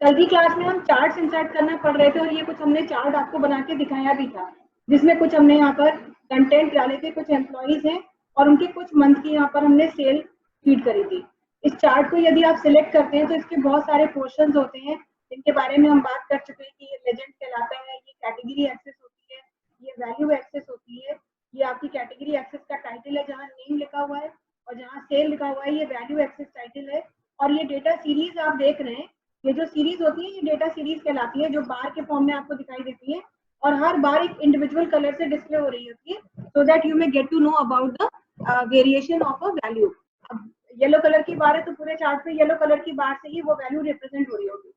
कल की क्लास में हम चार्ट्स इंसर्ट करना पढ़ रहे थे और ये कुछ हमने चार्ट आपको बना के दिखाया भी था, जिसमें कुछ हमने यहाँ पर कंटेंट डाले थे, कुछ एम्प्लॉइज हैं और उनके कुछ मंथ की यहाँ पर हमने सेल फीड करी थी। इस चार्ट को यदि आप सिलेक्ट करते हैं तो इसके बहुत सारे पोर्शंस होते हैं जिनके बारे में हम बात कर चुके हैं कि ये लेजेंड कहलाता है, ये कैटेगरी एक्सेस होती है, ये वैल्यू एक्सेस होती है, ये आपकी कैटेगरी एक्सेस का टाइटल है जहाँ नेम लिखा हुआ है और जहाँ सेल लिखा हुआ है ये वैल्यू एक्सेस टाइटल है। और ये डेटा सीरीज आप देख रहे हैं, ये जो सीरीज होती है ये डेटा सीरीज कहलाती है, जो बार के फॉर्म में आपको दिखाई देती है और हर बार एक इंडिविजुअल कलर से डिस्प्ले हो रही होती है, so that you may get to know about the variation of a value. अब येलो कलर की बार है तो पूरे चार्ट पे येलो कलर की बार से ही वो वैल्यू रिप्रेजेंट हो रही होगी।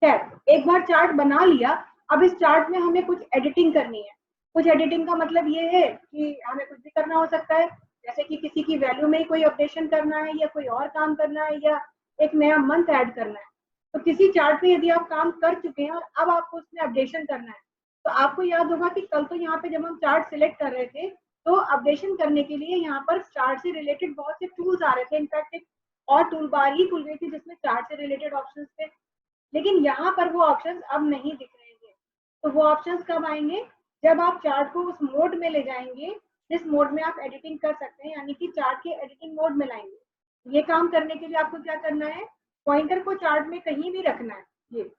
खैर, एक बार चार्ट बना लिया, अब इस चार्ट में हमें कुछ एडिटिंग करनी है। कुछ एडिटिंग का मतलब ये है कि हमें कुछ भी करना हो सकता है, जैसे कि किसी की वैल्यू में कोई अपडेशन करना है या कोई और काम करना है या एक नया मंथ ऐड करना है। तो किसी चार्ट पे यदि आप काम कर चुके हैं और अब आपको उसमें अपडेशन करना है, तो आपको याद होगा कि कल तो यहाँ पे जब हम चार्ट सिलेक्ट कर रहे थे तो अपडेशन करने के लिए यहाँ पर चार्ट से रिलेटेड बहुत से टूल्स आ रहे थे। इनफैक्ट एक और टूल बार ही खुल गई थी जिसमें चार्ट से रिलेटेड ऑप्शन थे, लेकिन यहाँ पर वो ऑप्शंस अब नहीं दिख रहे हैं। तो वो ऑप्शंस कब आएंगे? जब आप चार्ट को उस मोड में ले जाएंगे जिस मोड में आप एडिटिंग कर सकते हैं, यानी कि चार्ट के एडिटिंग मोड में लाएंगे। ये काम करने के लिए आपको क्या करना है, पॉइंटर को चार्ट में कहीं भी रखना है ये,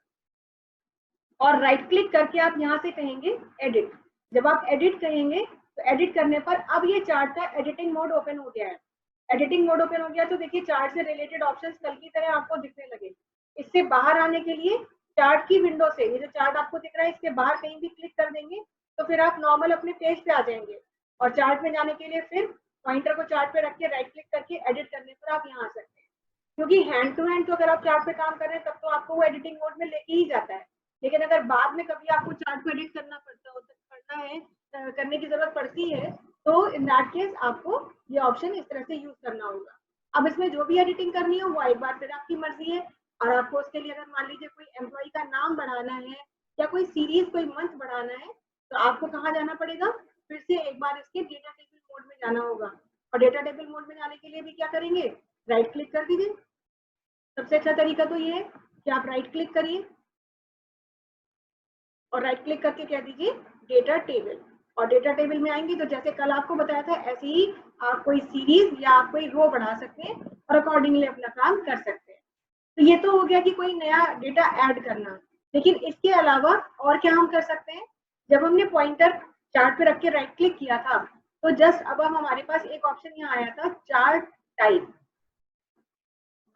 और राइट क्लिक करके आप यहाँ से कहेंगे एडिट। जब आप एडिट कहेंगे तो एडिट करने पर अब ये चार्ट का एडिटिंग मोड ओपन हो गया है। एडिटिंग मोड ओपन हो गया तो देखिए चार्ट से रिलेटेड ऑप्शंस कल की तरह आपको दिखने लगे। इससे बाहर आने के लिए चार्ट की विंडो से ये जो चार्ट आपको दिख रहा है इसके बाहर कहीं भी क्लिक कर देंगे तो फिर आप नॉर्मल अपने पेज पे आ जाएंगे। और चार्ट में जाने के लिए फिर पॉइंटर को चार्ट पे रख के राइट क्लिक करके एडिट करने पर आप यहाँ आ सकते हैं। क्योंकि हैंड टू हैंड तो अगर आप चार्ट पे काम कर रहे हैं तब तो आपको वो एडिटिंग मोड में लेके ही जाता है, लेकिन अगर बाद में कभी आपको चार्ट को एडिट करना करने की जरूरत पड़ती है तो इन दैट केस आपको ये ऑप्शन इस तरह से यूज करना होगा। अब इसमें जो भी एडिटिंग करनी हो वो एक बार फिर आपकी मर्जी है, और आपको उसके लिए अगर मान लीजिए कोई एम्प्लॉय का नाम बढ़ाना है या कोई सीरीज कोई मंथ बढ़ाना है तो आपको कहाँ जाना पड़ेगा, फिर से एक बार इसके डेटा टेबल मोड में जाना होगा। और डेटा टेबल मोड में जाने के लिए भी क्या करेंगे, राइट क्लिक कर दीजिए। सबसे अच्छा तरीका तो ये है कि आप राइट क्लिक करिए और राइट क्लिक करके कह दीजिए डेटा टेबल, और डेटा टेबल में आएंगे तो जैसे कल आपको बताया था ऐसे ही आप कोई सीरीज या आप कोई रो बढ़ा सकते हैं और अकॉर्डिंगली अपना काम कर सकते हैं। तो ये तो हो गया कि कोई नया डेटा ऐड करना, लेकिन इसके अलावा और क्या हम कर सकते हैं। जब हमने पॉइंटर चार्ट पे रख के राइट क्लिक किया था तो जस्ट अब हमारे पास एक ऑप्शन यहाँ आया था, चार्ट टाइप।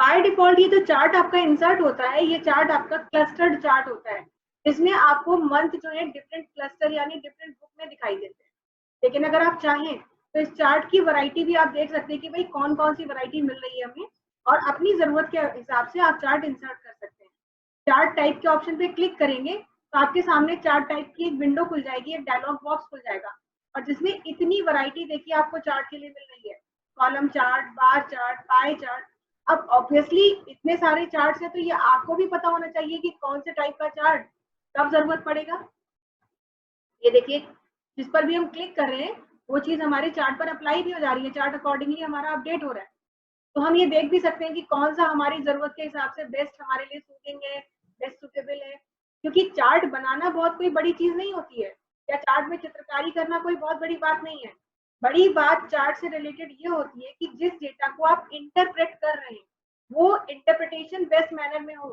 बाय डिफॉल्ट ये जो चार्ट आपका इंसर्ट होता है ये चार्ट आपका क्लस्टर्ड चार्ट होता है, इसमें आपको मंथ जो है डिफरेंट क्लस्टर यानी डिफरेंट बुक में दिखाई देते हैं। लेकिन अगर आप चाहें तो इस चार्ट की वैरायटी भी आप देख सकते हैं कि भाई कौन कौन सी वैरायटी मिल रही है हमें, और अपनी जरूरत के हिसाब से आप चार्ट इंसर्ट कर सकते हैं। चार्ट टाइप के ऑप्शन पे क्लिक करेंगे तो आपके सामने चार्ट टाइप की एक विंडो खुल जाएगी, एक डायलॉग बॉक्स खुल जाएगा और जिसमें इतनी वैरायटी देखिए आपको चार्ट के लिए मिल रही है, column chart, bar chart, pie chart. अब ऑब्वियसली इतने सारे चार्ट्स हैं तो ये आपको भी पता होना चाहिए कि कौन से टाइप का चार्ट कब जरूरत पड़ेगा। ये देखिए जिस पर भी हम क्लिक कर रहे हैं वो चीज हमारे चार्ट पर अप्लाई भी हो जा रही है, चार्ट अकॉर्डिंगली हमारा अपडेट हो रहा है। तो हम ये देख भी सकते हैं कि कौन सा हमारी जरूरत के हिसाब से बेस्ट हमारे लिए सूटिंग है, बेस्ट सुटेबल है। क्योंकि चार्ट बनाना बहुत कोई बड़ी चीज नहीं होती है, या चार्ट में चित्रकारी करना कोई बहुत बड़ी बात नहीं है। बड़ी बात चार्ट से रिलेटेड ये होती है कि जिस डेटा को आप इंटरप्रेट कर रहे हैं वो इंटरप्रिटेशन बेस्ट मैनर में हो।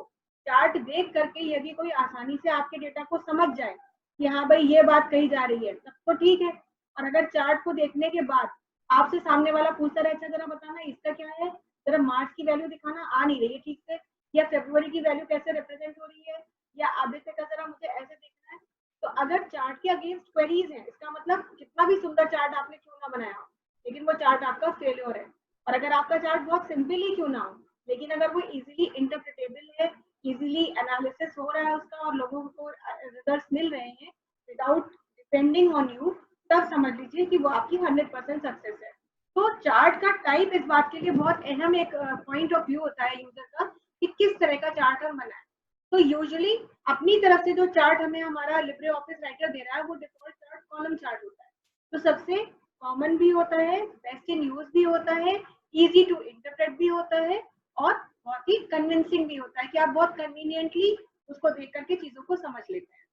चार्ट देख करके यदि कोई आसानी से आपके डेटा को समझ जाए कि हाँ भाई ये बात कही जा रही है तब तो ठीक है। और अगर चार्ट को देखने के बाद आपसे सामने वाला पूछता रहे अच्छा जरा बताना इसका क्या है, जरा मार्च की वैल्यू दिखाना, आ नहीं रही है ठीक से, या फरवरी की वैल्यू कैसे रिप्रेजेंट हो रही है, या आदित्य का जरा मुझे ऐसे देखना है। तो अगर चार्ट के अगेंस्ट क्वेरीज है इसका मतलब कितना भी सुंदर चार्ट आपने क्यों ना बनाया हो लेकिन वो चार्ट आपका फेलियर है। और अगर आपका चार्ट बहुत सिंपल ही क्यों ना हो लेकिन अगर वो इजीली इंटरप्रिटेबल है, इजीली एनालिसिस हो रहा है उसका और लोगों को रिजल्ट्स मिल रहे हैं विदाउट डिपेंडिंग ऑन यू, तब समझ लीजिए कि वो आपकी 100% सक्सेस है। तो चार्ट का टाइप इस बात के लिए बहुत अहम एक पॉइंट ऑफ व्यू होता है यूजर का कि किस तरह का चार्ट हम बनाए। तो यूजुअली अपनी तरफ से जो चार्ट हमें हमारा लिब्रे ऑफिस राइटर दे रहा है वो डिफॉल्ट चार्ट कॉलम चार्ट होता है। तो सबसे कॉमन भी होता है, बेस्ट इन यूज भी होता है, इजी टू इंटरप्रेट भी होता है और बहुत ही कन्विंसिंग भी होता है कि आप बहुत कन्वीनियंटली उसको देख करके चीजों को समझ लेते हैं।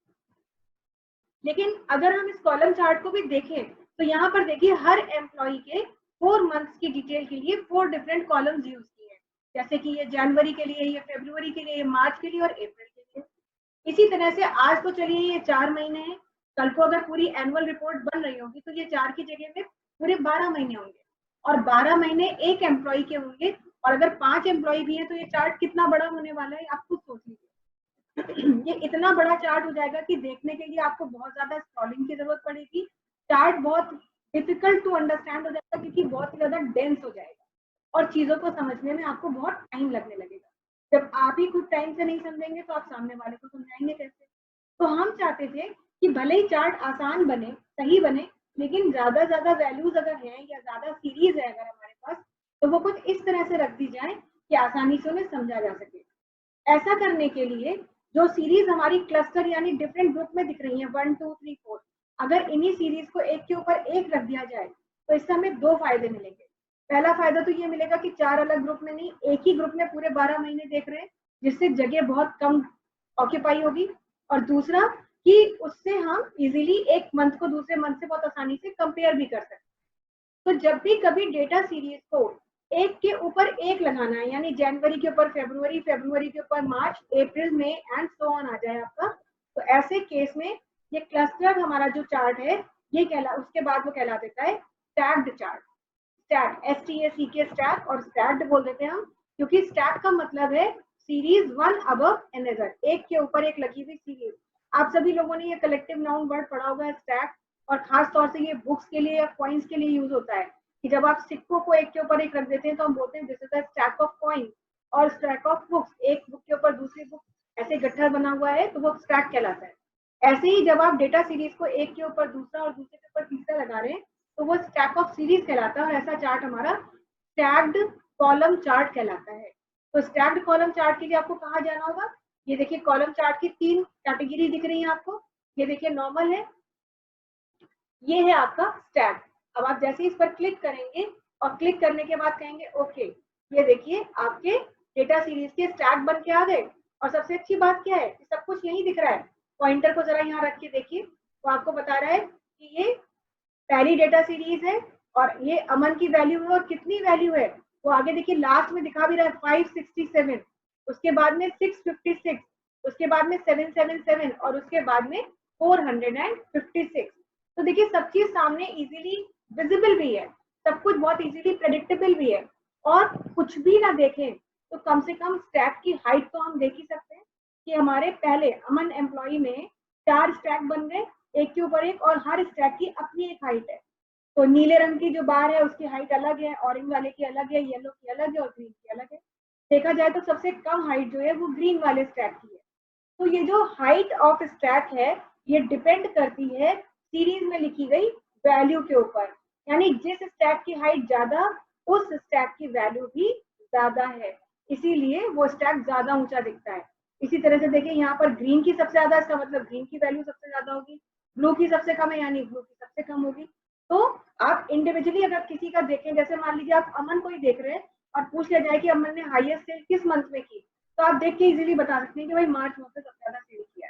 लेकिन अगर हम इस कॉलम चार्ट को भी देखें तो यहाँ पर देखिए हर एम्प्लॉय के 4 मंथ्स की डिटेल के लिए 4 डिफरेंट कॉलम्स यूज किए हैं, जैसे कि ये जनवरी के लिए, ये फरवरी के लिए, ये मार्च के लिए और अप्रैल के लिए। इसी तरह से आज तो चलिए ये 4 महीने हैं, कल को अगर पूरी एनुअल रिपोर्ट बन रही होगी तो ये 4 की जगह में पूरे 12 महीने होंगे, और 12 महीने एक एम्प्लॉय के होंगे, और अगर 5 एम्प्लॉय भी हैं तो ये चार्ट कितना बड़ा होने वाला है आप खुद सोच लीजिए। ये इतना बड़ा चार्ट हो जाएगा कि देखने के लिए आपको बहुत ज्यादा स्क्रॉलिंग की जरूरत पड़ेगी, चार्ट बहुत डिफिकल्ट टू अंडरस्टैंड हो जाएगा क्योंकि बहुत ही ज्यादा डेंस हो जाएगा और चीजों को समझने में आपको बहुत टाइम लगने लगेगा। जब आप ही खुद टाइम से नहीं समझेंगे तो आप सामने वाले को समझाएंगे कैसे? तो हम चाहते थे कि भले ही चार्ट आसान बने, सही बने, लेकिन ज्यादा वैल्यूज अगर हैं या ज्यादा सीरीज है अगर हमारे पास, तो वो कुछ इस तरह से रख दी जाए कि आसानी से उन्हें समझा जा सके। ऐसा करने के लिए जो सीरीज हमारी क्लस्टर यानी डिफरेंट ग्रुप में दिख रही है 1 2 3 4, अगर इन्हीं सीरीज को एक के ऊपर एक रख दिया जाए तो इससे हमें 2 फायदे मिलेंगे। पहला फायदा तो ये मिलेगा कि 4 अलग ग्रुप में नहीं, एक ही ग्रुप में पूरे 12 महीने देख रहे हैं, जिससे जगह बहुत कम ऑक्यूपाई होगी। और दूसरा कि उससे हम इजीली एक मंथ को दूसरे मंथ से बहुत आसानी से कंपेयर भी कर सकते हैं। तो जब भी कभी डेटा सीरीज को एक के ऊपर एक लगाना है, यानी जनवरी के ऊपर फरवरी, फरवरी के ऊपर मार्च, अप्रैल में एंड सो ऑन आ जाए आपका, तो ऐसे केस में ये क्लस्टर हमारा जो चार्ट है ये उसके बाद वो कहला देता है stacked chart. Stack STACK stack, और स्टैक्ड बोल देते हैं हम क्योंकि स्टैक का मतलब है सीरीज वन अबव अनदर, एक के ऊपर एक लगी हुई सीरीज। आप सभी लोगों ने ये कलेक्टिव नाउन वर्ड पढ़ा होगा स्टैक, और खास तौर से ये बुक्स के लिए या कॉइन्स के लिए यूज होता है कि जब आप सिक्कों को एक के ऊपर एक रख देते हैं तो हम बोलते हैं this is the stack of coin, और स्टैक ऑफ बुक्स, एक बुक के ऊपर दूसरी बुक ऐसे गट्ठर बना हुआ है तो वो स्टैक कहलाता है। ऐसे ही जब आप डेटा सीरीज को एक के ऊपर दूसरा और दूसरे के ऊपर तीसरा लगा रहे हैं तो वो स्टैक ऑफ सीरीज कहलाता है, और ऐसा चार्ट हमारा स्टैक्ड कॉलम चार्ट कहलाता है। तो स्टैक्ड कॉलम चार्ट के लिए आपको कहाँ जाना होगा? ये देखिए कॉलम चार्ट की 3 कैटेगरी दिख रही है आपको। ये देखिए नॉर्मल है, ये है आपका स्टैक। अब आप जैसे इस पर क्लिक करेंगे और क्लिक करने के बाद कहेंगे ओके, ये देखिए आपके डेटा सीरीज के स्टैक बन के आ गए। और सबसे अच्छी बात क्या है, सब कुछ यही दिख रहा है। पॉइंटर को जरा यहाँ रख के देखिए तो आपको बता रहा है कि ये पहली डेटा सीरीज है और ये अमन की वैल्यू है, और कितनी वैल्यू है वो आगे देखिए लास्ट में दिखा भी रहा है 567, उसके बाद में 656, उसके बाद में 777 और उसके बाद में 456। तो देखिए सब चीज सामने इजीली विजिबल भी है, सब कुछ बहुत इजीली प्रेडिक्टेबल भी है, और कुछ भी ना देखें तो कम से कम स्टैक की हाइट तो हम देख ही सकते हैं कि हमारे पहले अमन एम्प्लॉय में 4 स्टैक बन गए एक के ऊपर एक, और हर स्टैक की अपनी एक हाइट है। तो नीले रंग की जो बार है उसकी हाइट अलग है, ऑरेंज वाले की अलग है, येलो की अलग है और ग्रीन की अलग है। देखा जाए तो सबसे कम हाइट जो है वो ग्रीन वाले स्टैक की है। तो ये जो हाइट ऑफ स्टैक है ये डिपेंड करती है सीरीज में लिखी गई वैल्यू के ऊपर, यानी जिस स्टैक की हाइट ज्यादा उस स्टैक की वैल्यू भी ज्यादा है, इसीलिए वो स्टैक ज्यादा ऊंचा दिखता है। इसी तरह से देखिए यहाँ पर ग्रीन की सबसे ज्यादा, इसका मतलब ग्रीन की वैल्यू सबसे ज्यादा होगी, ब्लू की सबसे कम है यानी ब्लू की सबसे कम होगी। तो आप इंडिविजुअली अगर किसी का देखें, जैसे मान लीजिए आप अमन को ही देख रहे हैं और पूछ लिया जाए कि अमन ने हाईएस्ट सेल किस मंथ में की, तो आप देख के इजीली बता सकते हैं कि भाई मार्च मंथ में सबसे ज्यादा सेल किया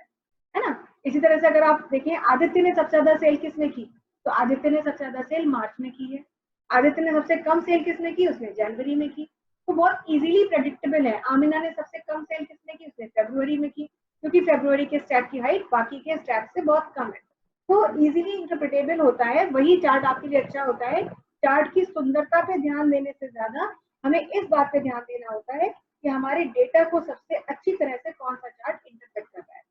है ना। इसी तरह से अगर आप देखें आदित्य ने सबसे ज्यादा सेल किसने की, तो आदित्य ने सबसे ज्यादा सेल मार्च में की है। आदित्य ने सबसे कम सेल किसने की, उसने जनवरी में की। तो बहुत इजीली प्रेडिक्टेबल है। आमिना ने सबसे कम सेल किसने की, उसने फरवरी में की, क्योंकि फरवरी के स्टैक की हाइट बाकी के स्टैक से बहुत कम है। तो इजीली इंटरप्रिटेबल होता है, वही चार्ट आपके लिए अच्छा होता है। चार्ट की सुंदरता पे ध्यान देने से ज्यादा हमें इस बात पे ध्यान देना होता है कि हमारे डेटा को सबसे अच्छी तरह से कौन सा चार्ट इंटरप्रेट कर रहा है।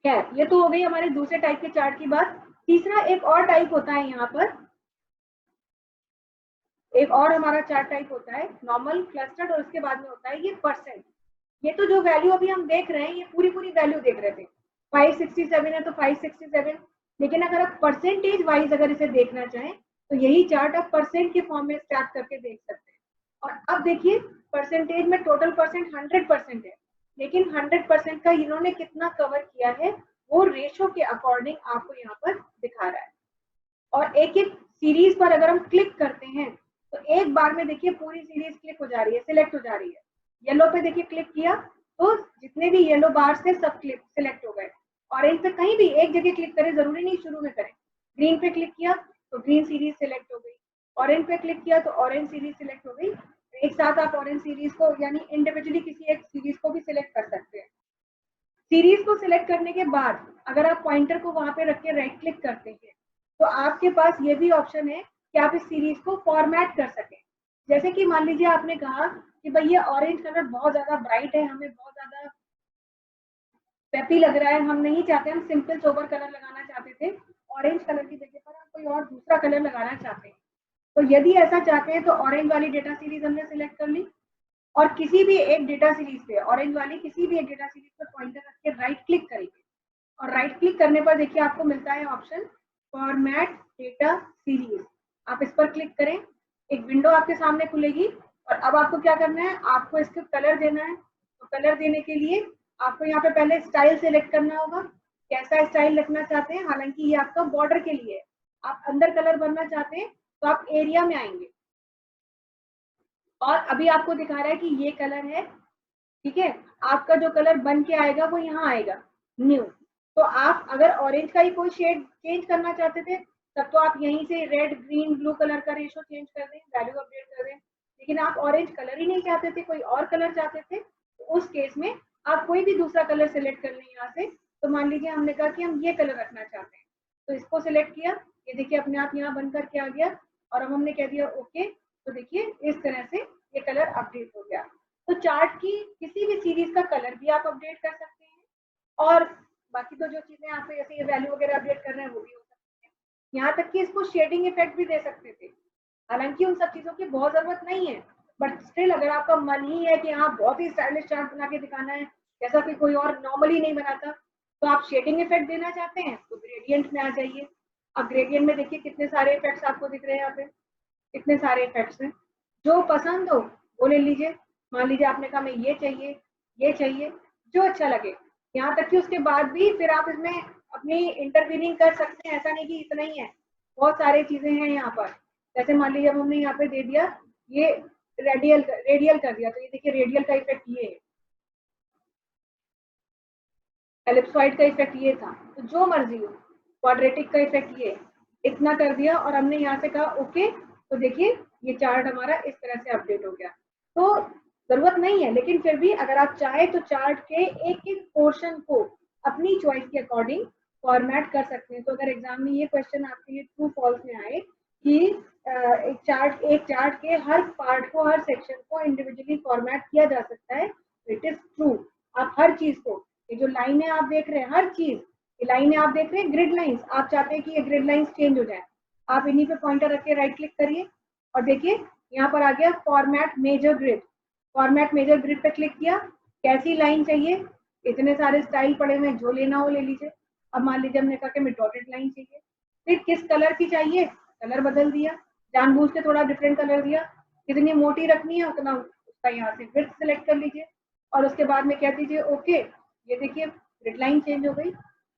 खैर ये तो हो गई हमारे दूसरे टाइप के चार्ट की बात। तीसरा एक और टाइप होता है, यहाँ पर एक और हमारा चार्ट टाइप होता है नॉर्मल, क्लस्टर्ड, और उसके बाद में होता है ये परसेंट। ये तो जो वैल्यू अभी हम देख रहे हैं ये पूरी वैल्यू देख रहे थे, 567 है तो 567, लेकिन अगर आप परसेंटेज वाइज अगर इसे देखना चाहें तो यही चार्ट आप परसेंट के फॉर्म में स्टैक करके देख सकते हैं। और अब देखिए परसेंटेज में टोटल परसेंट 100% है, लेकिन 100% का इन्होंने कितना कवर किया है वो रेशो के अकॉर्डिंग आपको यहाँ पर दिखा रहा है। और एक एक सीरीज पर अगर हम क्लिक करते हैं तो एक बार में देखिए पूरी सीरीज क्लिक हो जा रही है, सिलेक्ट हो जा रही है। येलो पे देखिए क्लिक किया तो जितने भी येलो बार थे सब क्लिक सिलेक्ट हो गए। ऑरेंज पे कहीं भी एक जगह क्लिक करें, जरूरी नहीं शुरू में करें। ग्रीन पे क्लिक किया तो ग्रीन सीरीज सिलेक्ट हो गई, ऑरेंज पे क्लिक किया तो ऑरेंज सीरीज सिलेक्ट हो गई। एक साथ आप ऑरेंज सीरीज को यानी इंडिविजुअली किसी एक सीरीज को भी सिलेक्ट कर सकते हैं। सीरीज को सिलेक्ट करने के बाद अगर आप पॉइंटर को वहां पे रख के राइट क्लिक करते हैं तो आपके पास ये भी ऑप्शन है कि आप इस सीरीज को फॉर्मेट कर सकें। जैसे कि मान लीजिए आपने कहा कि भाई ये ऑरेंज कलर बहुत ज्यादा ब्राइट है, हमें बहुत ज्यादा पेपी लग रहा है, हम नहीं चाहते, हम सिंपल सोबर कलर लगाना चाहते थे, ऑरेंज कलर की जगह पर आप कोई और दूसरा कलर लगाना चाहते हैं। तो यदि ऐसा चाहते हैं तो ऑरेंज वाली डेटा सीरीज हमने सिलेक्ट कर ली और किसी भी एक डेटा सीरीज पे, ऑरेंज वाली किसी भी एक डेटा सीरीज पर पॉइंटर रख के राइट क्लिक करेंगे और राइट क्लिक करने पर देखिए आपको मिलता है ऑप्शन फॉर्मेट डेटा सीरीज। आप इस पर क्लिक करें, एक विंडो आपके सामने खुलेगी और अब आपको क्या करना है, आपको इसको कलर देना है। तो कलर देने के लिए आपको यहाँ पे पहले स्टाइल सेलेक्ट करना होगा, कैसा स्टाइल रखना चाहते हैं। हालांकि ये आपका बॉर्डर के लिए है, आप अंदर कलर भरना चाहते हैं तो आप एरिया में आएंगे और अभी आपको दिखा रहा है कि ये कलर है, ठीक है। आपका जो कलर बन के आएगा वो यहाँ आएगा न्यू। तो आप अगर ऑरेंज का ही कोई शेड चेंज करना चाहते थे तब तो आप यहीं से रेड ग्रीन ब्लू कलर का रेशो चेंज कर दें, वैल्यू अपडेट कर दें। लेकिन आप ऑरेंज कलर ही नहीं चाहते थे, कोई और कलर चाहते थे, तो उस केस में आप कोई भी दूसरा कलर सिलेक्ट कर लें यहाँ से। तो मान लीजिए हमने कहा कि हम ये कलर रखना चाहते हैं तो इसको सिलेक्ट किया, ये देखिए अपने आप यहाँ बन करके आ गया और अब हमने कह दिया ओके। तो देखिए इस तरह से ये कलर अपडेट हो गया। तो चार्ट की किसी भी सीरीज का कलर भी आप अपडेट कर सकते हैं और बाकी तो जो चीजें आप जैसे ये वैल्यू वगैरह अपडेट कर रहे हैं वो भी हो सकती है। यहाँ तक कि इसको शेडिंग इफेक्ट भी दे सकते थे, हालांकि उन सब चीजों की बहुत जरूरत नहीं है, बट स्टिल अगर आपका मन ही है कि हाँ बहुत ही स्टाइलिश चार्ट बना के दिखाना है जैसा कि कोई और नॉर्मली नहीं बनाता, तो आप शेडिंग इफेक्ट देना चाहते हैं तो ग्रेडियंट में आ जाइए। अब ग्रेडियंट में देखिए कितने सारे इफेक्ट्स आपको दिख रहे हैं, यहाँ पे कितने सारे इफेक्ट्स हैं, जो पसंद हो वो ले लीजिए। मान लीजिए आपने कहा मैं ये चाहिए, ये चाहिए, जो अच्छा लगे। यहाँ तक कि उसके बाद भी फिर आप इसमें अपनी इंटरवीनिंग कर सकते हैं, ऐसा नहीं कि इतना ही है, बहुत सारी चीजें हैं यहाँ पर। जैसे मान लीजिए हमने यहाँ पे दे दिया ये रेडियल कर दिया, तो ये देखिए रेडियल का इफेक्ट ये है, एलिप्सॉइड का इफेक्ट ये था, तो जो मर्जी हो। क्वाड्रेटिक का इफेक्ट ये, इतना कर दिया और हमने यहाँ से कहा ओके। तो देखिए ये चार्ट हमारा इस तरह से अपडेट हो गया। तो जरूरत नहीं है, लेकिन फिर भी अगर आप चाहे तो चार्ट के एक एक पोर्शन को अपनी चॉइस के अकॉर्डिंग फॉर्मेट कर सकते हैं। तो अगर एग्जाम में ये क्वेश्चन आपके लिए ट्रू फॉल्स में आए कि एक चार्ट के हर पार्ट को, हर सेक्शन को इंडिविजुअली फॉर्मेट किया जा सकता है, इट इज ट्रू। आप हर चीज को, ये जो लाइनें आप देख रहे हैं, हर चीज, ये लाइनें आप देख रहे हैं ग्रिड लाइंस, आप चाहते हैं कि ये ग्रिड लाइंस चेंज हो जाए, आप इन्हीं पे पॉइंटर रख के राइट क्लिक करिए और देखिए यहाँ पर आ गया format major grid. Format major grid पे क्लिक किया, कैसी लाइन चाहिए, इतने सारे स्टाइल पड़े हुए हैं, जो लेना हो ले लीजिए। अब मान लीजिए हमने कहा कि मैं डॉटेड लाइन चाहिए, फिर किस कलर की चाहिए, कलर बदल दिया, जानबूझ के थोड़ा डिफरेंट कलर दिया, कितनी मोटी रखनी है उतना उसका यहाँ से विड्थ सिलेक्ट कर लीजिए और उसके बाद में कह दीजिए ओके। ये देखिए ग्रिड लाइन चेंज हो गई।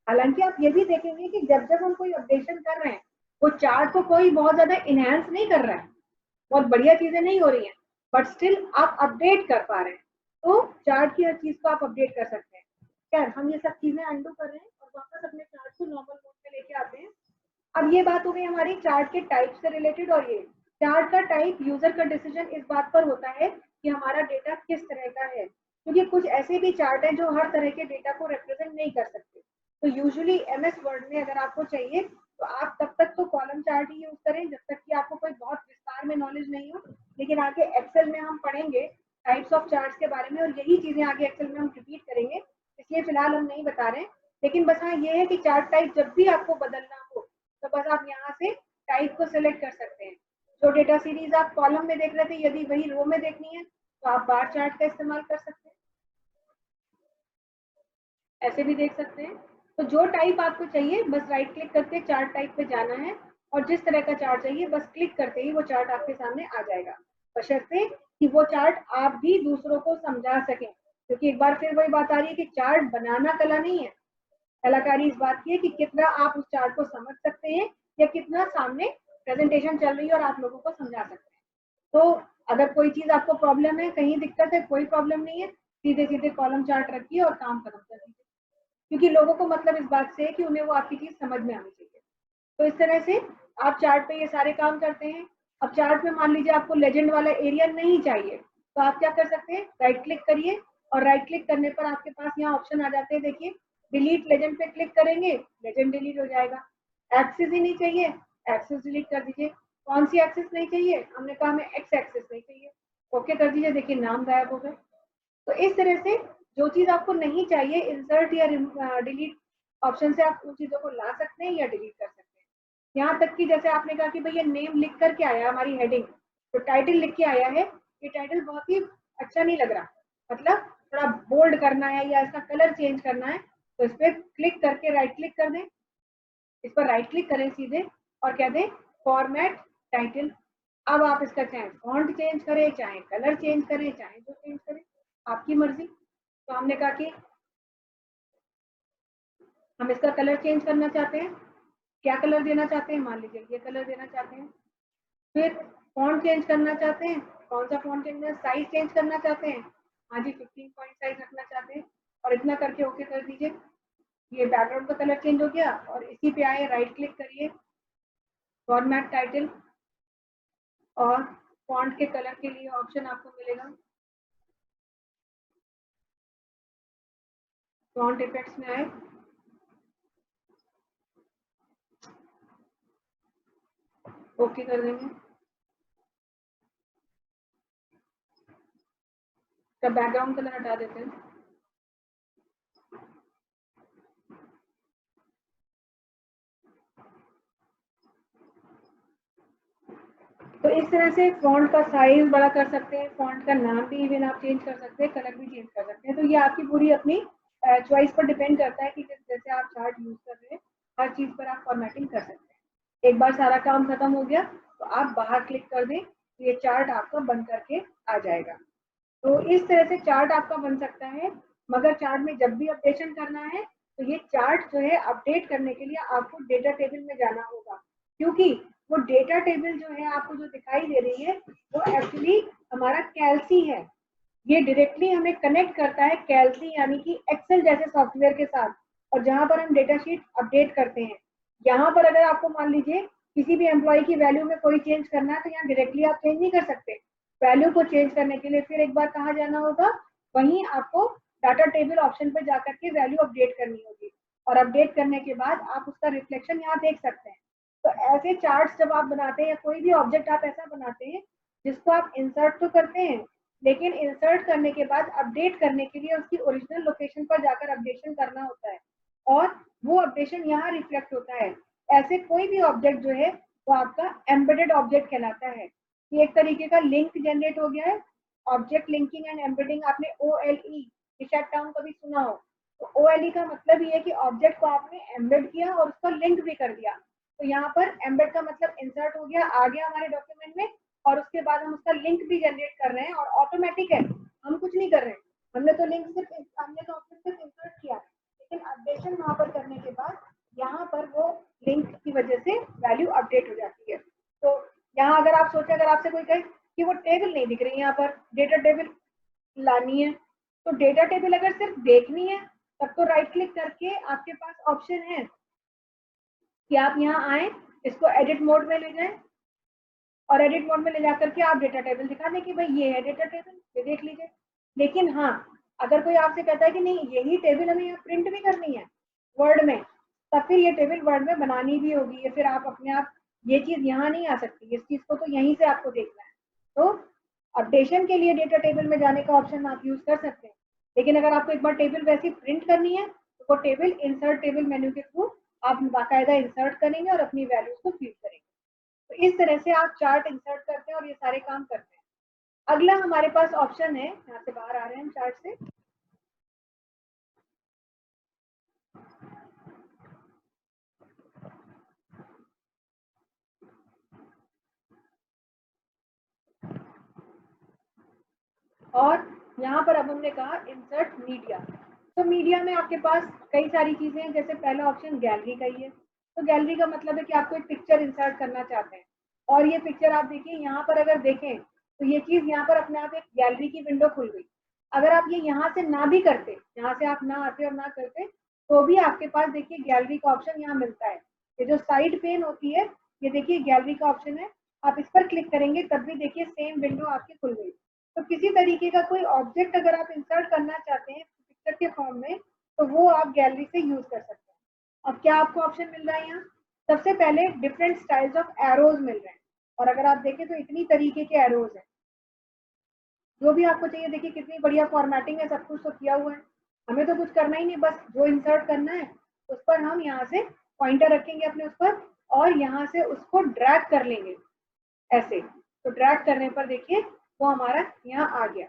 हालांकि आप ये भी देखेंगे कि जब जब हम कोई अपडेशन कर रहे हैं वो चार्ट को कोई बहुत ज्यादा इनहेंस नहीं कर रहा है, बहुत बढ़िया चीजें नहीं हो रही हैं, बट स्टिल आप अपडेट कर पा रहे हैं। तो चार्ट की हर चीज को आप अपडेट कर सकते हैं। खैर हम ये सब चीजें अंडू कर रहे हैं और वापस अपने चार्ट को नॉर्मल मोड में लेके आते हैं। अब ये बात हो गई हमारी चार्ट के टाइप से रिलेटेड, और ये चार्ट का टाइप यूजर का डिसीजन इस बात पर होता है कि हमारा डेटा किस तरह का है, क्योंकि कुछ ऐसे भी चार्ट हैं जो हर तरह के डेटा को रिप्रेजेंट नहीं कर सकते। तो यूजुअली एमएस वर्ड में अगर आपको चाहिए तो आप तब तक तो कॉलम चार्ट ही यूज करें जब तक कि आपको कोई बहुत विस्तार में नॉलेज नहीं हो। लेकिन आगे एक्सेल में हम पढ़ेंगे टाइप्स ऑफ चार्ट्स के बारे में और यही चीजें आगे एक्सेल में हम रिपीट करेंगे, इसलिए फिलहाल हम नहीं बता रहे हैं। लेकिन बस हाँ ये है कि चार्ट टाइप जब भी आपको बदलना हो तो बस आप यहाँ से टाइप को सिलेक्ट कर सकते हैं। जो डेटा सीरीज आप कॉलम में देख रहे थे यदि वही रो में देखनी है तो आप बार चार्ट का इस्तेमाल कर सकते हैं, ऐसे भी देख सकते हैं। तो जो टाइप आपको चाहिए बस राइट क्लिक करके चार्ट टाइप पे जाना है और जिस तरह का चार्ट चाहिए बस क्लिक करते ही वो चार्ट आपके सामने आ जाएगा, बशर्ते कि वो चार्ट आप भी दूसरों को समझा सकें। क्योंकि एक बार फिर वही बात आ रही है कि चार्ट बनाना कला नहीं है, कलाकारी इस बात की है कि कितना आप उस चार्ट को समझ सकते हैं या कितना सामने प्रेजेंटेशन चल रही है और आप लोगों को समझा सकते हैं। तो अगर कोई चीज आपको प्रॉब्लम है, कहीं दिक्कत है, कोई प्रॉब्लम नहीं है, सीधे सीधे कॉलम चार्ट रखिए और काम खत्म कर दीजिए, क्योंकि लोगों को मतलब इस बात से है कि उन्हें वो आपकी चीज समझ में आनी चाहिए। तो इस तरह से आप चार्ट पे ये सारे काम करते हैं। अब चार्ट में मान लीजिए आपको लेजेंड वाला एरिया नहीं चाहिए, तो आप क्या कर सकते हैं, राइट क्लिक करिए और राइट क्लिक करने पर आपके पास यहाँ ऑप्शन आ जाते हैं, देखिए डिलीट लेजेंड पे क्लिक करेंगे, लेजेंड डिलीट हो जाएगा। एक्सिस ही नहीं चाहिए, एक्सिस डिलीट कर दीजिए। कौन सी एक्सिस नहीं चाहिए, हमने कहा हमें एक्स एक्सिस नहीं चाहिए, ओके कर दीजिए, देखिए नाम गायब हो गए। तो इस तरह से जो चीज आपको नहीं चाहिए, इंसर्ट या डिलीट ऑप्शन से आप उन चीजों को ला सकते हैं या डिलीट कर सकते हैं। यहाँ तक कि जैसे आपने कहा कि भैया नेम लिख करके आया हमारी हेडिंग, तो टाइटल लिख के आया है, ये टाइटल बहुत ही अच्छा नहीं लग रहा, मतलब थोड़ा बोल्ड करना है या इसका कलर चेंज करना है, तो इस पर क्लिक करके राइट क्लिक कर दें, इस पर राइट क्लिक करें सीधे और कह दें फॉर्मेट टाइटल। अब आप इसका चाहे फॉन्ट चेंज करें, चाहे कलर चेंज करें, चाहे जो चेंज करें, आपकी मर्जी। तो हमने कहा कि हम इसका कलर चेंज करना चाहते हैं, क्या कलर देना चाहते हैं, मान लीजिए ये कलर देना चाहते हैं। फिर फॉन्ट चेंज करना चाहते हैं, कौन सा फॉन्ट चेंज करना, साइज चेंज करना चाहते हैं, हाँ जी 15 पॉइंट साइज रखना चाहते हैं, और इतना करके ओके कर दीजिए। ये बैकग्राउंड का कलर चेंज हो गया और इसी पे आए राइट क्लिक करिए, फॉर्मेट टाइटल, और फॉन्ट के कलर के लिए ऑप्शन आपको मिलेगा फॉन्ट इफेक्ट्स में आए, ओके कर देंगे। तो बैकग्राउंड कलर हटा देते हैं। तो इस तरह से फॉन्ट का साइज बड़ा कर सकते हैं, फॉन्ट का नाम भी इवन आप चेंज कर सकते हैं, कलर भी चेंज कर सकते हैं। तो ये आपकी पूरी अपनी चॉइस पर डिपेंड करता है कि जैसे आप चार्ट यूज कर रहे हैं, हर चीज पर आप फॉर्मेटिंग कर सकते हैं। एक बार सारा काम खत्म हो गया तो आप बाहर क्लिक कर दें, तो ये चार्ट आपका बन करके आ जाएगा। तो इस तरह से चार्ट आपका बन सकता है। मगर चार्ट में जब भी अपडेशन करना है, तो ये चार्ट जो है अपडेट करने के लिए आपको डेटा टेबल में जाना होगा, क्योंकि वो डेटा टेबल जो है आपको जो दिखाई दे रही है, वो एक्चुअली हमारा कैल्सी है। ये डायरेक्टली हमें कनेक्ट करता है कैल्सी यानी कि एक्सेल जैसे सॉफ्टवेयर के साथ, और जहां पर हम डेटा शीट अपडेट करते हैं। यहाँ पर अगर आपको मान लीजिए किसी भी एम्प्लॉय की वैल्यू में कोई चेंज करना है, तो यहाँ डायरेक्टली आप चेंज नहीं कर सकते। वैल्यू को चेंज करने के लिए फिर एक बार कहाँ जाना होगा, वहीं आपको डाटा टेबल ऑप्शन पर जाकर के वैल्यू अपडेट करनी होगी, और अपडेट करने के बाद आप उसका रिफ्लेक्शन यहाँ देख सकते हैं। तो ऐसे चार्ट्स जब आप बनाते हैं या कोई भी ऑब्जेक्ट आप ऐसा बनाते हैं जिसको आप इंसर्ट तो करते हैं, लेकिन इंसर्ट करने के बाद अपडेट करने के लिए उसकी ओरिजिनल लोकेशन पर जाकर अपडेशन करना होता है, और वो अपडेशन यहाँ रिफ्लेक्ट होता है। ऐसे कोई भी ऑब्जेक्ट जो है वो आपका एम्बेडेड ऑब्जेक्ट कहलाता है। ये एक तरीके का लिंक जनरेट हो गया है, ऑब्जेक्ट लिंकिंग एंड एम्बेडिंग। आपने OLE शायद टर्म कभी सुना हो। तो OLE का मतलब ये है कि ऑब्जेक्ट को आपने एम्बेड किया और उसको लिंक भी कर दिया। तो यहाँ पर एम्बेड का मतलब इंसर्ट हो गया, आ गया हमारे डॉक्यूमेंट में, और उसके बाद हम उसका लिंक भी जनरेट कर रहे हैं, और ऑटोमेटिक है, हम कुछ नहीं कर रहे हैं। हमने तो लिंक सिर्फ हमने तो ऑब्जेक्ट सिर्फ इंसर्ट किया, लेकिन अपडेशन वहां पर करने के बाद यहाँ पर वो लिंक की वजह से वैल्यू अपडेट हो जाती है। तो यहाँ अगर आप सोचे, अगर आपसे कोई कहे कि वो टेबल नहीं दिख रही है, यहाँ पर डेटा टेबल लानी है, तो डेटा टेबल अगर सिर्फ देखनी है तब तो राइट क्लिक करके आपके पास ऑप्शन है कि आप यहाँ आए, इसको एडिट मोड में ले जाएं, और एडिट मोड में ले जाकर के आप डेटा टेबल दिखा दें कि भाई ये है डेटा टेबल, ये देख लीजिए। लेकिन हाँ, अगर कोई आपसे कहता है कि नहीं यही टेबल हमें यहाँ प्रिंट भी करनी है वर्ड में, तब फिर ये टेबल वर्ड में बनानी भी होगी, या फिर आप अपने आप ये चीज यहाँ नहीं आ सकती, इस चीज को तो यहीं से आपको देखना है। तो अपडेशन के लिए डेटा टेबल में जाने का ऑप्शन आप यूज कर सकते हैं, लेकिन अगर आपको एक बार टेबल वैसी प्रिंट करनी है, तो वो टेबल इंसर्ट टेबल मेन्यू के थ्रू आप बाकायदा इंसर्ट करेंगे और अपनी वैल्यूज को फीड करेंगे। तो इस तरह से आप चार्ट इंसर्ट करते हैं और ये सारे काम करते हैं। अगला हमारे पास ऑप्शन है, यहाँ से बाहर आ रहे हैं हम चार्ट से, और यहाँ पर अब हमने कहा इंसर्ट मीडिया। तो मीडिया में आपके पास कई सारी चीजें हैं, जैसे पहला ऑप्शन गैलरी का ही है। तो गैलरी का मतलब है कि आपको एक पिक्चर इंसर्ट करना चाहते हैं, और ये पिक्चर आप देखिए यहाँ पर अगर देखें तो ये चीज यहाँ पर अपने आप एक गैलरी की विंडो खुल गई। अगर आप ये यहाँ से ना भी करते, यहाँ से आप ना आते और ना करते, तो भी आपके पास देखिए गैलरी का ऑप्शन यहाँ मिलता है। ये जो साइड पेन होती है, ये देखिए गैलरी का ऑप्शन है, आप इस पर क्लिक करेंगे तब भी देखिए सेम विंडो आपकी खुल गई। तो किसी तरीके का कोई ऑब्जेक्ट अगर आप इंसर्ट करना चाहते हैं पिक्चर के फॉर्म में, तो वो आप गैलरी से यूज कर सकते हैं। अब क्या आपको ऑप्शन मिल रहा है यहाँ? सबसे पहले डिफरेंट स्टाइल्स ऑफ एरोज मिल रहे हैं, और अगर आप देखें तो इतनी तरीके के एरोज हैं। जो भी आपको चाहिए, देखिए कितनी बढ़िया फॉर्मेटिंग है, सब कुछ तो किया हुआ है। हमें तो कुछ करना ही नहीं, बस जो इंसर्ट करना है उस पर हम यहाँ से पॉइंटर रखेंगे अपने उस पर, और यहाँ से उसको ड्रैग कर लेंगे ऐसे। तो ड्रैग करने पर देखिए वो हमारा यहाँ आ गया।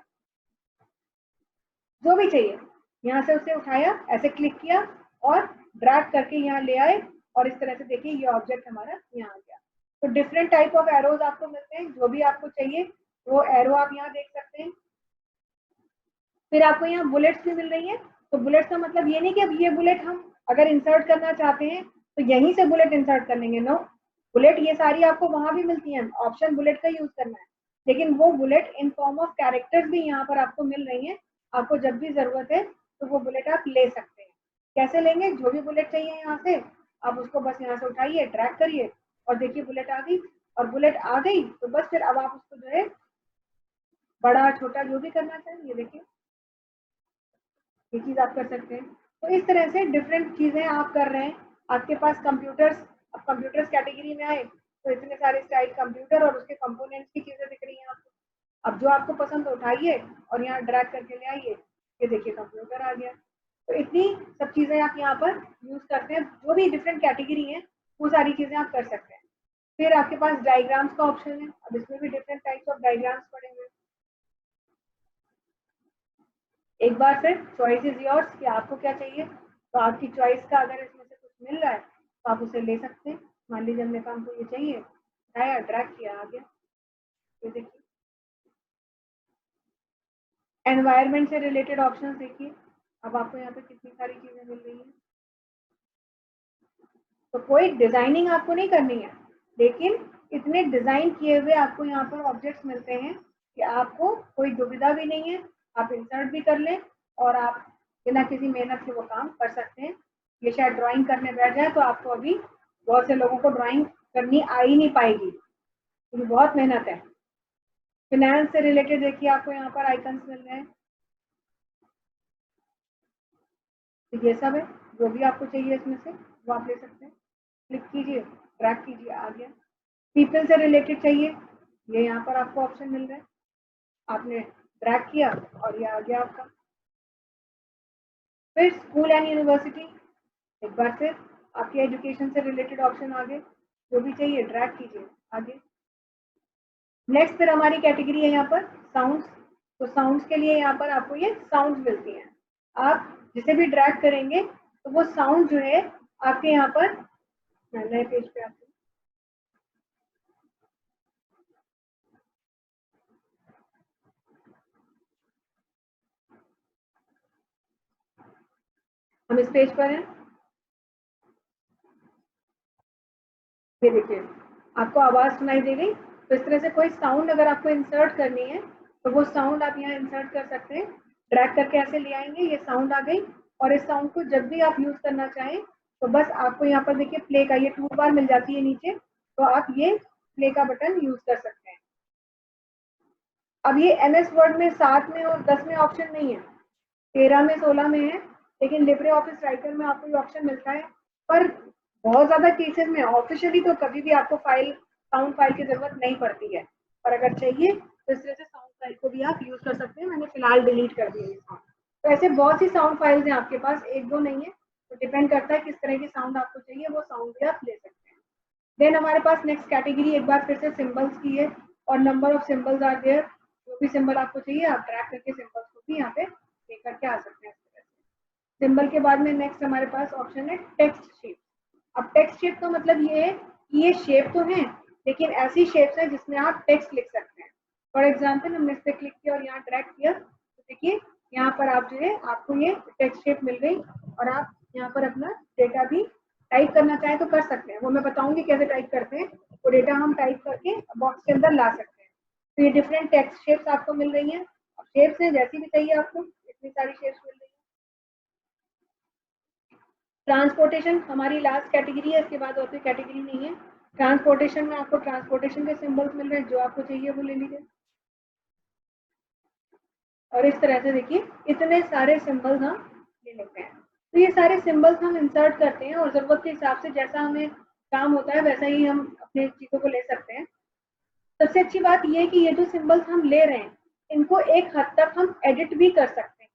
जो भी चाहिए यहाँ से उसे उठाया, ऐसे क्लिक किया और ड्रैग करके यहाँ ले आए, और इस तरह से देखिए ये ऑब्जेक्ट हमारा यहाँ आ गया। तो डिफरेंट टाइप ऑफ एरोज आपको मिलते हैं, जो भी आपको चाहिए वो एरो आप यहाँ देख सकते हैं। फिर आपको यहाँ बुलेट्स भी मिल रही है। तो बुलेट्स का मतलब ये नहीं कि अब ये बुलेट हम अगर इंसर्ट करना चाहते हैं तो यहीं से बुलेट इंसर्ट कर लेंगे, नो। बुलेट ये सारी आपको वहां भी मिलती हैं, ऑप्शन बुलेट का यूज करना है, लेकिन वो bullet in form of characters भी यहाँ पर आपको मिल रही हैं। आपको जब भी जरूरत है तो वो बुलेट आप ले सकते हैं। कैसे लेंगे? जो भी बुलेट चाहिए यहाँ से आप उसको बस यहाँ से उठाइए, ड्रैग करिए, और देखिए बुलेट आ गई। और बुलेट आ गई तो बस फिर अब आप उसको जो है बड़ा छोटा जो भी करना चाहिए, ये देखिए ये चीज आप कर सकते हैं। तो इस तरह से डिफरेंट चीजें आप कर रहे हैं। आपके पास कंप्यूटर्स, अब कंप्यूटर्स कैटेगरी में आए तो इतने सारे स्टाइल कंप्यूटर और उसके कंपोनेंट्स की चीजें दिख रही हैं आपको। अब जो आपको पसंद उठाइए और यहाँ ड्रैग करके ले आइए, ये देखिए कंप्यूटर आ गया। तो इतनी सब चीजें आप यहाँ पर यूज करते हैं, जो भी डिफरेंट कैटेगरी है वो सारी चीजें आप कर सकते हैं। फिर आपके पास डायग्राम्स का ऑप्शन है। अब इसमें भी डिफरेंट टाइप्स ऑफ डायग्राम्स पड़े हुए हैं। एक बार फिर चॉइस इज योर्स कि आपको क्या चाहिए। तो आपकी चॉइस का अगर इसमें से कुछ मिल रहा है तो आप उसे ले सकते हैं। मान लीजिए हमने काम को ये चाहिए, उठाया, ड्रैग किया, आ गया। ये देखिए एनवायरनमेंट से रिलेटेड ऑप्शन देखिए, अब आपको यहाँ पे कितनी सारी चीजें मिल रही हैं। तो कोई डिजाइनिंग आपको नहीं करनी है, लेकिन इतने डिजाइन किए हुए आपको यहाँ पर ऑब्जेक्ट्स मिलते हैं कि आपको कोई दुविधा भी नहीं है। आप इंसर्ट भी कर लें और आप बिना किसी मेहनत से वो काम कर सकते हैं। ये शायद ड्राइंग करने बैठ जाए तो आपको अभी बहुत से लोगों को ड्राइंग करनी आ ही नहीं पाएगी, क्योंकि बहुत मेहनत है। फिनेंस से रिलेटेड देखिए आपको यहाँ पर आइकन्स मिल रहे हैं। तो ये सब है, जो भी आपको चाहिए इसमें से वो आप ले सकते हैं। क्लिक कीजिए, ड्रैग कीजिए, आ गया। पीपल से रिलेटेड चाहिए, ये यहाँ पर आपको ऑप्शन मिल रहा है, आपने ड्रैग किया और ये आ गया आपका। फिर स्कूल एंड यूनिवर्सिटी, एक बार फिर आपके एजुकेशन से रिलेटेड ऑप्शन आ गए, जो भी चाहिए ड्रैग कीजिए, आगे। नेक्स्ट फिर हमारी कैटेगरी है यहाँ पर साउंड्स। तो साउंड्स के लिए यहाँ पर आपको ये साउंड्स मिलती हैं। आप जिसे भी ड्रैग करेंगे तो वो साउंड जो है आपके यहाँ पर, नए पेज पे आते हैं, हम इस पेज पर हैं। ये देखिए आपको आवाज सुनाई दे गई। तो इस तरह से कोई साउंड अगर आपको इंसर्ट करनी है तो वो साउंड आप यहाँ इंसर्ट कर सकते हैं। ड्रैग करके ऐसे ले आएंगे, ये साउंड आ गई, और इस साउंड को जब भी आप यूज करना चाहें तो बस आपको यहाँ पर देखिए प्ले का ये टूल बार मिल जाती है नीचे, तो आप ये प्ले का बटन यूज कर सकते हैं। अब ये MS वर्ड में 7 में और 10 में ऑप्शन नहीं है, 13 में 16 में है, लेकिन लिब्रे ऑफिस राइटर में आपको ये ऑप्शन मिलता है। पर बहुत ज्यादा केसेस में ऑफिशियली तो कभी भी आपको साउंड फाइल की जरूरत नहीं पड़ती है, पर अगर चाहिए तो इस तरह से साउंड फाइल को भी आप यूज कर सकते हैं। मैंने फिलहाल डिलीट कर दिया है। तो ऐसे बहुत सी साउंड फाइल्स हैं आपके पास, एक दो नहीं है, तो डिपेंड करता है किस तरह की साउंड आपको चाहिए, वो साउंड भी आप ले सकते हैं। देन हमारे पास नेक्स्ट कैटेगरी एक बार फिर से सिंबल्स की है, और number of symbols are there. जो भी सिंबल आपको चाहिए आप ट्रैक करके सिंबल्स को भी यहाँ पे लेकर के आ सकते हैं। सिंबल के बाद में नेक्स्ट हमारे पास ऑप्शन है टेक्स्ट शेप। अब टेक्स्ट शेप का मतलब ये है कि ये शेप तो है, लेकिन ऐसी शेप्स है जिसमें आप टेक्स्ट लिख सकते हैं। फॉर एग्जांपल हमने इस पर क्लिक किया और यहाँ ड्रैग किया, तो देखिए यहाँ पर आप जो है आपको ये टेक्स्ट शेप मिल गई, और आप यहाँ पर अपना डेटा भी टाइप करना चाहें तो कर सकते हैं। वो मैं बताऊंगी कैसे टाइप करते हैं। वो डेटा हम टाइप करके बॉक्स के अंदर ला सकते हैं। तो ये डिफरेंट टेक्स्ट शेप्स आपको मिल रही हैं। अब शेप्स हैं जैसी भी चाहिए आपको, इतनी सारी शेप्स मिल रही हैं। ट्रांसपोर्टेशन हमारी लास्ट कैटेगरी है, इसके बाद और कोई कैटेगरी नहीं है। ट्रांसपोर्टेशन में आपको ट्रांसपोर्टेशन के सिंबल्स मिल रहे हैं, जो आपको चाहिए वो ले लीजिए। और इस तरह से देखिए इतने सारे सिंबल्स हम ले लेते हैं। तो ये सारे सिंबल्स हम इंसर्ट करते हैं और ज़रूरत के हिसाब से जैसा हमें काम होता है वैसा ही हम अपने चीज़ों को ले सकते हैं। सबसे अच्छी बात ये है कि ये जो सिंबल्स हम ले रहे हैं इनको एक हद तक हम एडिट भी कर सकते हैं।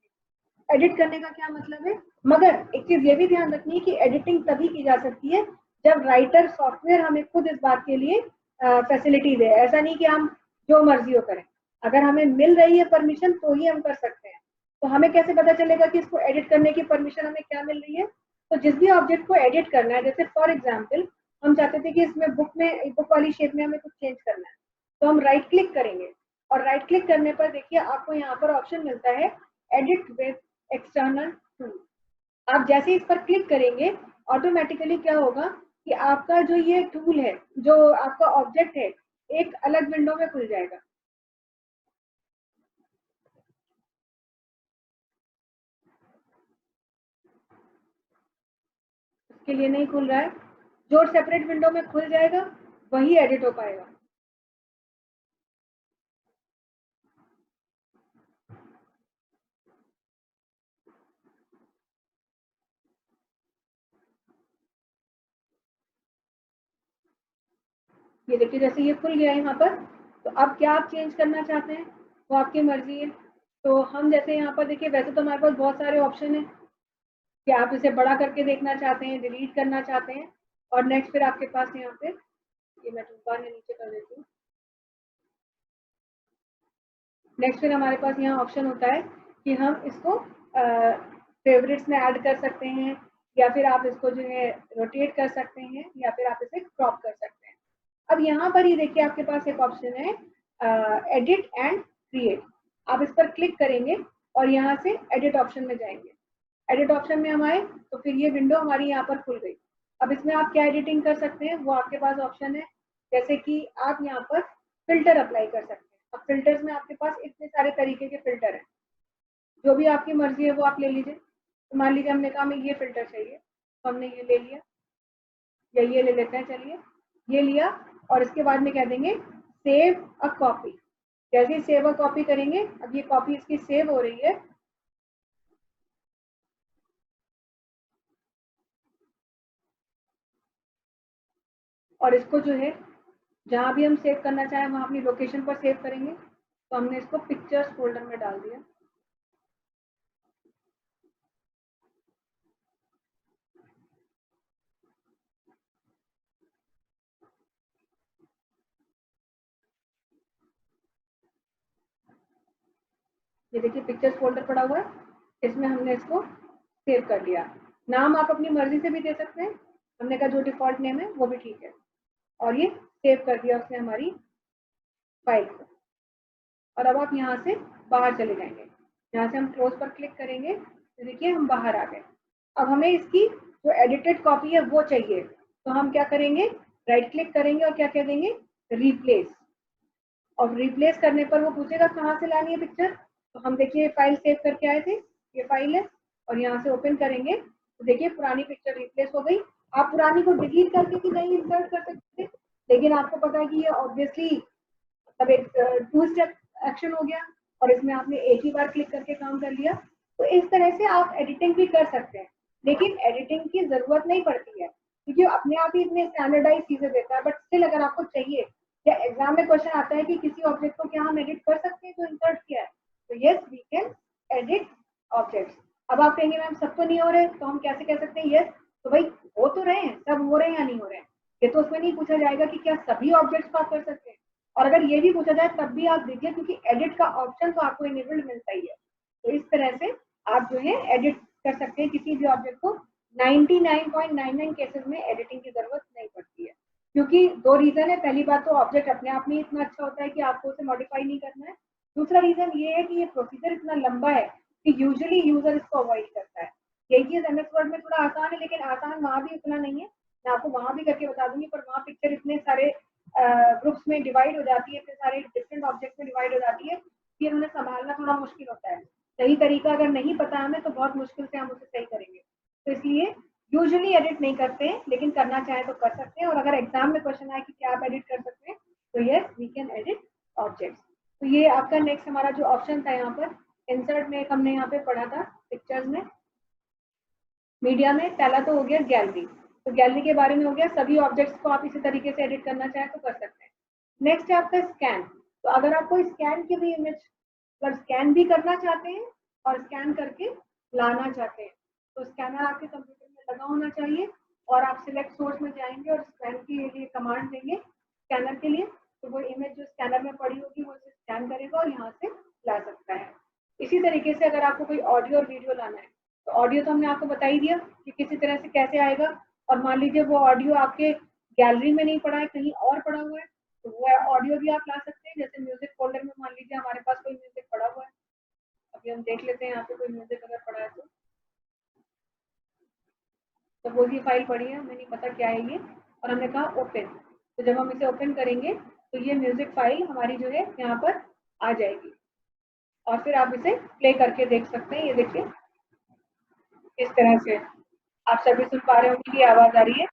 एडिट करने का क्या मतलब है, मगर एक चीज़ ये भी ध्यान रखनी है कि एडिटिंग तभी की जा सकती है जब राइटर सॉफ्टवेयर हमें खुद इस बात के लिए फैसिलिटी दे। ऐसा नहीं कि हम जो मर्जी हो करें, अगर हमें मिल रही है परमिशन तो ही हम कर सकते हैं। तो हमें कैसे पता चलेगा कि इसको एडिट करने की परमिशन हमें क्या मिल रही है? तो जिस भी ऑब्जेक्ट को एडिट करना है, जैसे फॉर एग्जाम्पल हम चाहते थे कि इसमें बुक वाली शेप में हमें कुछ चेंज करना है, तो हम राइट क्लिक करेंगे और राइट क्लिक करने पर देखिए आपको यहाँ पर ऑप्शन मिलता है एडिट विद एक्सटर्नल टूल। आप जैसे इस पर क्लिक करेंगे ऑटोमेटिकली क्या होगा कि आपका जो ये टूल है, जो आपका ऑब्जेक्ट है, एक अलग विंडो में खुल जाएगा। इसके लिए नहीं खुल रहा है, जो सेपरेट विंडो में खुल जाएगा वही एडिट हो पाएगा। ये देखिए जैसे ये खुल गया यहाँ पर, तो अब क्या आप चेंज करना चाहते हैं वो आपकी मर्जी है। तो हम जैसे यहाँ पर देखिए, वैसे तो हमारे पास बहुत सारे ऑप्शन है कि आप इसे बड़ा करके देखना चाहते हैं, डिलीट करना चाहते हैं, और नेक्स्ट फिर आपके पास यहाँ पे ये मैं टूलबार में नीचे कर देती हूँ। नेक्स्ट फिर हमारे पास यहाँ ऑप्शन होता है कि हम इसको फेवरेट्स में ऐड कर सकते हैं, या फिर आप इसको जो है रोटेट कर सकते हैं, या फिर आप इसे क्रॉप कर सकते हैं। अब यहाँ पर ही देखिए आपके पास एक ऑप्शन है एडिट एंड क्रिएट। आप इस पर क्लिक करेंगे और यहाँ से एडिट ऑप्शन में जाएंगे। एडिट ऑप्शन में हम आए तो फिर ये विंडो हमारी यहाँ पर खुल गई। अब इसमें आप क्या एडिटिंग कर सकते हैं वो आपके पास ऑप्शन है, जैसे कि आप यहाँ पर फिल्टर अप्लाई कर सकते हैं। अब फिल्टर्स में आपके पास इतने सारे तरीके के फिल्टर हैं, जो भी आपकी मर्जी है वो आप ले लीजिए। तो मान लीजिए हमने कहा हमें ये फिल्टर चाहिए, तो हमने ये ले लिया, या ये ले लेते हैं, चलिए ये लिया, और इसके बाद में कह देंगे सेव अ कॉपी। जैसे ही सेव अ कॉपी करेंगे, अब ये कॉपी इसकी सेव हो रही है। और इसको जो है जहाँ भी हम सेव करना चाहें वहाँ अपनी लोकेशन पर सेव करेंगे। तो हमने इसको पिक्चर्स फोल्डर में डाल दिया। ये देखिए पिक्चर्स फोल्डर पड़ा हुआ है, इसमें हमने इसको सेव कर लिया। नाम आप अपनी मर्जी से भी दे सकते हैं, हमने कहा जो डिफॉल्ट नेम है वो भी ठीक है, और ये सेव कर दिया उसने हमारी फाइल को। और अब आप यहाँ से बाहर चले जाएंगे, यहाँ से हम क्लोज पर क्लिक करेंगे तो देखिए हम बाहर आ गए। अब हमें इसकी जो एडिटेड कॉपी है वो चाहिए, तो हम क्या करेंगे, राइट क्लिक करेंगे और क्या कह देंगे, रिप्लेस। और रिप्लेस करने पर वो पूछेगा कहाँ से लानी है पिक्चर। तो हम देखिए फाइल सेव करके आए थे, ये फाइल है, और यहाँ से ओपन करेंगे तो देखिए पुरानी पिक्चर रिप्लेस हो गई। आप पुरानी को डिलीट करके भी नहीं इंसर्ट कर सकते, लेकिन आपको पता है कि ये ऑब्वियसली मतलब एक टू स्टेप एक्शन हो गया, और इसमें आपने एक ही बार क्लिक करके काम कर लिया। तो इस तरह से आप एडिटिंग भी कर सकते हैं, लेकिन एडिटिंग की जरूरत नहीं पड़ती है क्योंकि अपने आप ही इतने स्टैंडर्डाइज चीजें देता है। बट स्टिल अगर आपको चाहिए, या एग्जाम में क्वेश्चन आता है कि किसी ऑब्जेक्ट को क्या हम एडिट कर सकते हैं जो इंसर्ट किया है, तो yes we can edit objects. अब आप कहेंगे मैम सब तो नहीं हो रहे, तो हम कैसे कह सकते हैं यस, तो भाई हो तो रहे हैं, सब हो रहे हैं या नहीं हो रहे हैं, ये तो उसमें नहीं पूछा जाएगा कि क्या सभी ऑब्जेक्ट्स को आप कर सकते हैं। और अगर ये भी पूछा जाए तब भी आप दीजिए, क्योंकि एडिट का ऑप्शन तो आपको इनेबल्ड मिलता ही है। तो इस तरह से आप जो है एडिट कर सकते हैं किसी भी ऑब्जेक्ट को। 99.99 केसेस में एडिटिंग की जरूरत नहीं पड़ती है, क्योंकि दो रीजन है। पहली बात तो ऑब्जेक्ट अपने आप में इतना अच्छा होता है कि आपको उसे मॉडिफाई नहीं करना है। दूसरा रीजन ये है कि ये प्रोसीजर इतना लंबा है कि यूजुअली यूजर इसको अवॉइड करता है। यही चीज एमएस वर्ड में थोड़ा आसान है, लेकिन आसान वहां भी उतना नहीं है। मैं आपको वहां भी करके बता दूंगी, पर वहां पिक्चर इतने सारे ग्रुप्स में डिवाइड हो जाती है, इतने सारे डिफरेंट ऑब्जेक्ट में डिवाइड हो जाती है, फिर उन्हें संभालना थोड़ा मुश्किल होता है। सही तरीका अगर नहीं पता हमें तो बहुत मुश्किल से हम उसे सही करेंगे। तो इसलिए यूजुअली एडिट नहीं करते हैं, लेकिन करना चाहे तो कर सकते हैं। और अगर एग्जाम में क्वेश्चन आए कि क्या आप एडिट कर सकते हैं, तो yes we can edit objects. तो ये आपका नेक्स्ट हमारा जो ऑप्शन था यहाँ पर इंसर्ट में, एक हमने यहाँ पे पढ़ा था पिक्चर्स में। मीडिया में पहला तो हो गया गैलरी, तो गैलरी के बारे में हो गया। सभी ऑब्जेक्ट्स को आप इसी तरीके से एडिट करना चाहें तो कर सकते हैं। नेक्स्ट है आपका स्कैन। तो अगर आप कोई स्कैन की भी इमेज मतलब स्कैन भी करना चाहते हैं और स्कैन करके लाना चाहते हैं, तो स्कैनर आपके कंप्यूटर में लगा होना चाहिए और आप सिलेक्ट सोर्स में जाएंगे और स्कैन के लिए कमांड देंगे स्कैनर के लिए, तो वो इमेज जो स्कैनर में पड़ी होगी वो इसे स्कैन करेगा और यहाँ से ला सकता है। इसी तरीके से अगर आपको कोई ऑडियो और वीडियो लाना है, तो ऑडियो तो हमने आपको बता ही दिया कि किसी तरह से कैसे आएगा। और मान लीजिए वो ऑडियो आपके गैलरी में नहीं पड़ा है, कहीं और पड़ा हुआ है, तो वो ऑडियो भी आप ला सकते हैं। जैसे म्यूजिक फोल्डर में मान लीजिए हमारे पास कोई म्यूजिक पड़ा हुआ है, अभी हम देख लेते हैं यहाँ पे कोई म्यूजिक अगर पड़ा है तो वो भी फाइल पड़ी है, हमें नहीं पता क्या है ये, और हमने कहा ओपन। तो जब हम इसे ओपन करेंगे तो ये म्यूजिक फाइल हमारी जो है यहाँ पर आ जाएगी और फिर आप इसे प्ले करके देख सकते हैं। ये देखिए इस तरह से आप सभी सुन पा रहे होंगे कि आवाज आ रही है।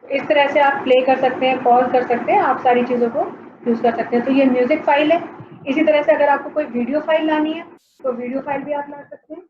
इस तरह से आप प्ले कर सकते हैं, पॉज कर सकते हैं, आप सारी चीज़ों को यूज़ कर सकते हैं। तो ये म्यूजिक फाइल है। इसी तरह से अगर आपको कोई वीडियो फाइल लानी है तो वीडियो फाइल भी आप ला सकते हैं।